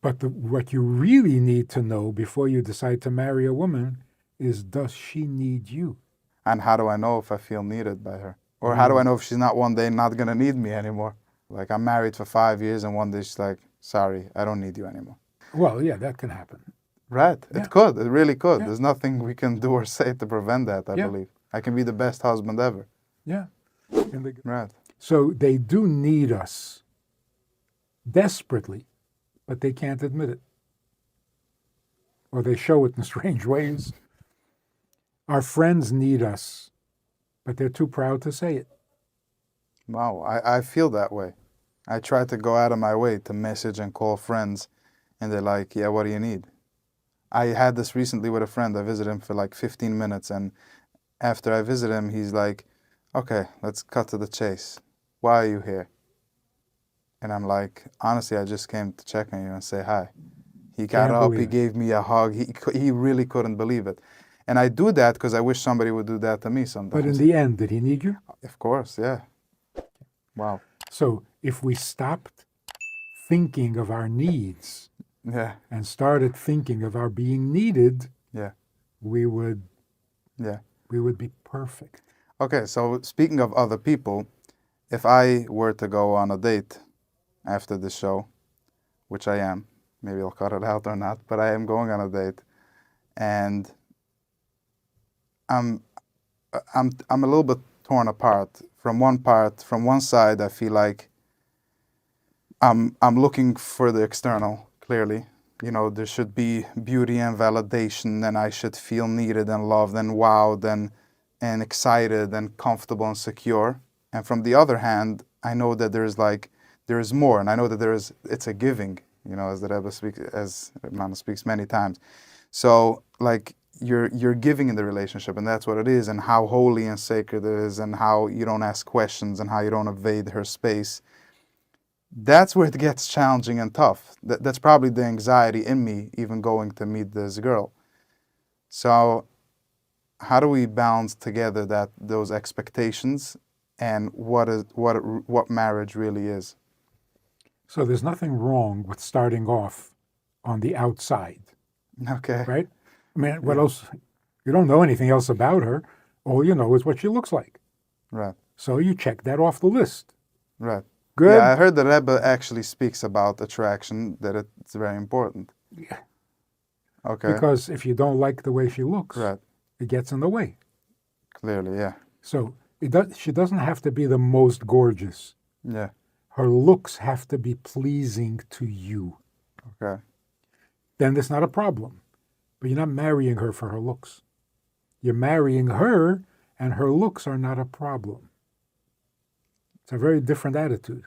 But what you really need to know before you decide to marry a woman is, does she need you? And how do I know if I feel needed by her? Or how do I know if she's not one day not going to need me anymore? Like, I'm married for 5 years and one day she's like, sorry, I don't need you anymore. Well, yeah, that can happen. Right. Yeah. It could. It really could. Yeah. There's nothing we can do or say to prevent that, I Yeah. believe. I can be the best husband ever. Yeah. Right. So they do need us desperately, but they can't admit it. Or they show it in strange ways. Our friends need us, but they're too proud to say it. Wow. I feel that way. I try to go out of my way to message and call friends, and they're like, yeah, what do you need? I had this recently with a friend. I visited him for like 15 minutes, and after I visited him, he's like, okay, let's cut to the chase. Why are you here? And I'm like, honestly, I just came to check on you and say hi. He got up, he gave me a hug. He really couldn't believe it. And I do that because I wish somebody would do that to me sometimes. But in the end, did he need you? Of course, yeah. Wow. So if we stopped thinking of our needs Yeah. and started thinking of our being needed, Yeah. we would be perfect. Okay, so speaking of other people, if I were to go on a date after the show, which I am, maybe I'll cut it out or not, but I am going on a date, and I'm a little bit torn apart. From one side, I feel like I'm looking for the external, clearly. You know, there should be beauty and validation, and I should feel needed and loved and wowed and excited and comfortable and secure. And from the other hand, I know that there is more, and I know that it's a giving, you know, as the Rebbe speaks, as Manis speaks many times. So, like, you're giving in the relationship, and that's what it is, and how holy and sacred it is, and how you don't ask questions, and how you don't invade her space. That's where it gets challenging and tough. That's probably the anxiety in me, even going to meet this girl. So, how do we balance together those expectations and what marriage really is? So there's nothing wrong with starting off on the outside. Okay. Right? I mean, what else? You don't know anything else about her. All you know is what she looks like. Right. So you check that off the list. Right. Good. Yeah, I heard the Rebbe actually speaks about attraction, that it's very important. Yeah. Okay. Because if you don't like the way she looks, Right. it gets in the way. Clearly, yeah. So she doesn't have to be the most gorgeous. Yeah. Her looks have to be pleasing to you. Okay. Then it's not a problem. But you're not marrying her for her looks. You're marrying her, and her looks are not a problem. It's a very different attitude.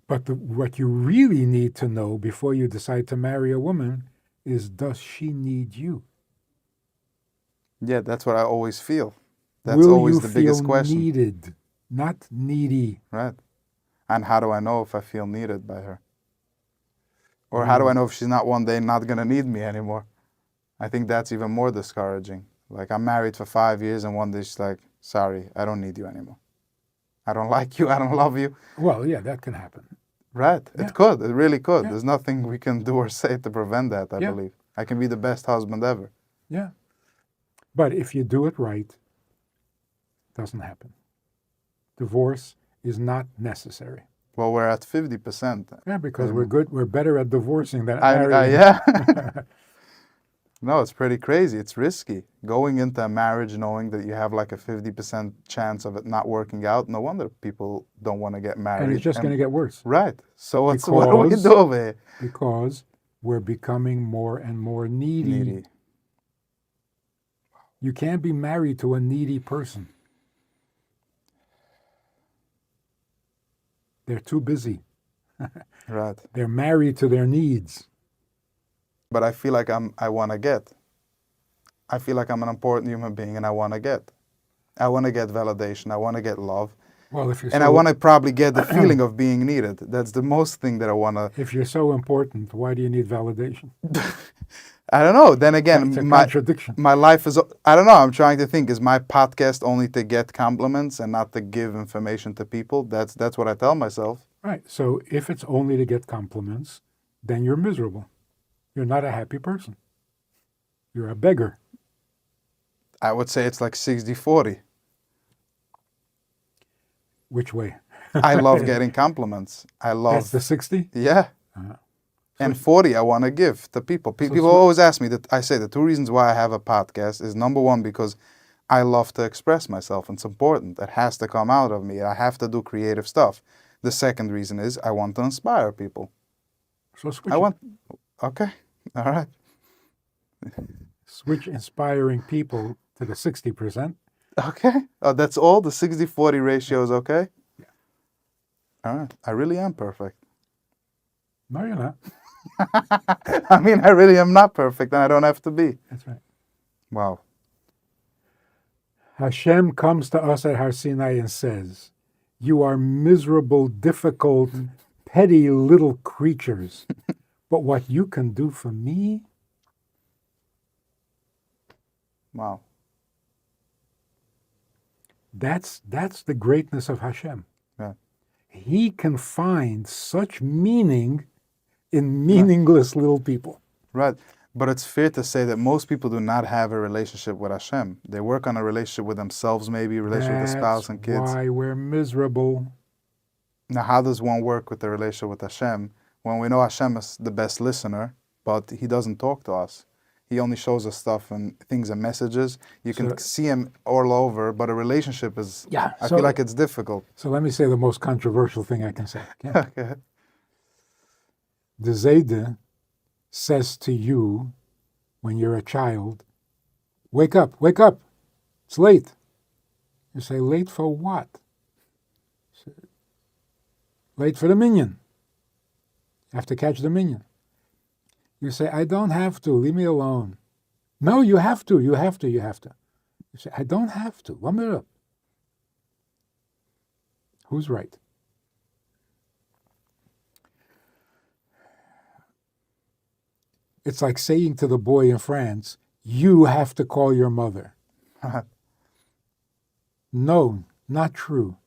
But what you really need to know before you decide to marry a woman is, does she need you? Yeah, that's what I always feel. That's Will always you the biggest feel question. needed, not needy? Right. And how do I know if I feel needed by her? Or how do I know if she's not one day not going to need me anymore? I think that's even more discouraging. Like, I'm married for 5 years and one day she's like, sorry, I don't need you anymore. I don't like you, I don't love you. Well, yeah, that can happen. Right. Yeah. It could. It really could. Yeah. There's nothing we can do or say to prevent that, I Yeah. believe. I can be the best husband ever. Yeah. But if you do it right, it doesn't happen. Divorce is not necessary. Well, we're at 50%. Yeah, because we're good. We're better at divorcing than marrying. Yeah. No, it's pretty crazy. It's risky. Going into a marriage knowing that you have like a 50% chance of it not working out. No wonder people don't want to get married. And it's just going to get worse. Right. So what do we do over here? Because we're becoming more and more needy. You can't be married to a needy person. They're too busy. Right. They're married to their needs. But I feel like I want to get. I feel like I'm an important human being and I want to get. I want to get validation. I want to get love. Well, if you're I want to probably get the feeling of being needed. That's the most thing that I want to. If you're so important, why do you need validation? I don't know. Then It's a again, contradiction. my life is. I don't know. I'm trying to think. Is my podcast only to get compliments and not to give information to people? That's what I tell myself. Right. So if it's only to get compliments, then you're miserable. You're not a happy person. You're a beggar. I would say it's like 60-40. Which way? I love getting compliments. I That's love. the 60? Yeah. Uh, And 40 I want to give to people. People always ask me that. I say the two reasons why I have a podcast is number one, because I love to express myself and it's important. It has to come out of me. I have to do creative stuff. The second reason is I want to inspire people. So switch I it. want. Okay. All right. Switch inspiring people to the 60%. Okay. Oh, that's all? The 60-40 ratio is okay? Yeah. All right. I really am perfect. No, you're not. I mean, I really am not perfect and I don't have to be. That's right. Wow. Hashem comes to us at Har Sinai and says, "You are miserable, difficult, petty little creatures, but what you can do for me." Wow. That's the greatness of Hashem. Yeah. He can find such meaning in meaningless little people. Right. But it's fair to say that most people do not have a relationship with Hashem. They work on a relationship with themselves, maybe, a relationship with a spouse and kids. That's why we're miserable. Now, how does one work with the relationship with Hashem when we know Hashem is the best listener, but He doesn't talk to us? He only shows us stuff and things and messages. You can see Him all over, but a relationship is, I feel like it's difficult. So let me say the most controversial thing I can say. Okay? Okay. The Zayde says to you when you're a child, wake up, it's late. You say, late for what? Late for the minyan. You have to catch the minyan. You say, I don't have to, leave me alone. No, you have to. You say, I don't have to, warm it up. Who's right? It's like saying to the boy in France, you have to call your mother. No, not true.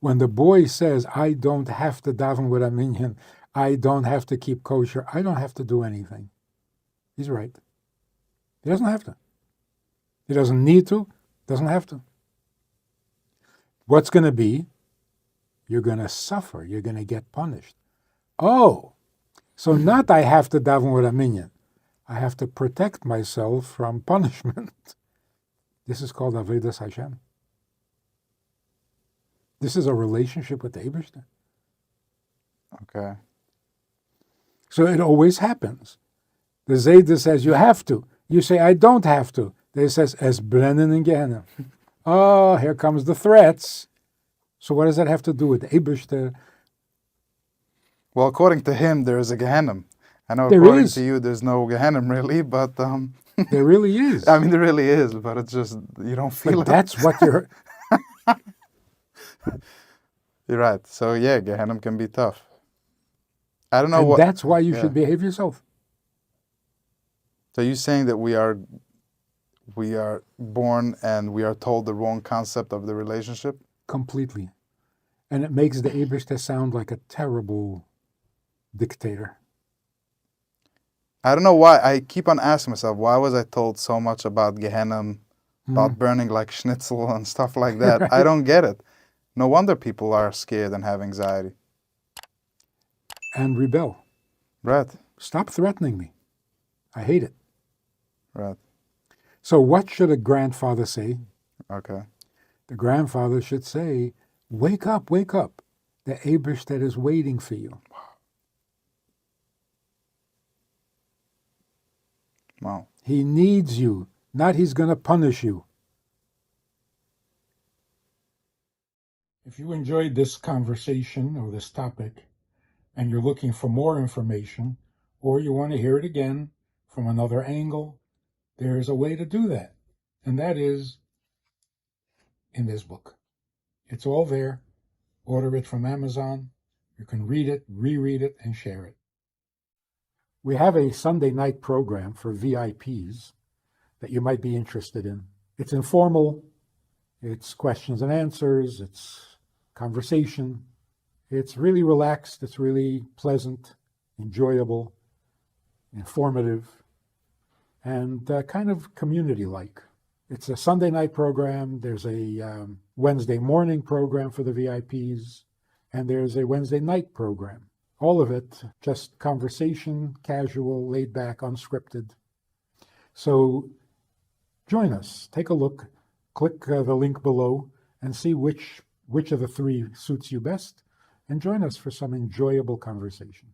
When the boy says, I don't have to daven with a minyan, I don't have to keep kosher, I don't have to do anything. He's right. He doesn't have to. He doesn't need to, doesn't have to. What's going to be? You're going to suffer. You're going to get punished. Oh, so not I have to daven with a minyan. I have to protect myself from punishment. This is called Avodas Hashem. This is a relationship with the Eibishter. Okay. So it always happens. The Zayda says you have to. You say I don't have to. They says es brennen in Gehenna. Oh, here comes the threats. So what does that have to do with Eibishter? Well, according to him, there is a Gehenna. I know There according is. to you, there's no Gehenna really, but There really is. I mean, there really is, but it's just you don't feel But it. that's what you're. You're right. So yeah, Gehenna can be tough. I don't know And what. that's why you should behave yourself. So you're saying that we are born and we are told the wrong concept of the relationship? Completely. And it makes the Eibishter sound like a terrible dictator. I don't know why. I keep on asking myself, why was I told so much about Gehenna, about burning like schnitzel and stuff like that? Right. I don't get it. No wonder people are scared and have anxiety. And rebel. Right. Stop threatening me. I hate it. Right. So what should a grandfather say? Okay. The grandfather should say, wake up, wake up. The Eibishter is waiting for you. Wow. He needs you, not he's going to punish you. If you enjoyed this conversation or this topic, and you're looking for more information, or you want to hear it again from another angle, there's a way to do that. And that is in this book. It's all there. Order it from Amazon. You can read it, reread it, and share it. We have a Sunday night program for VIPs that you might be interested in. It's informal, it's questions and answers, it's conversation. It's really relaxed, it's really pleasant, enjoyable, informative, and kind of community-like. It's a Sunday night program, there's a Wednesday morning program for the VIPs, and there's a Wednesday night program. All of it just conversation, casual, laid back, unscripted. So join us, take a look, click the link below, and see which of the three suits you best, and join us for some enjoyable conversation.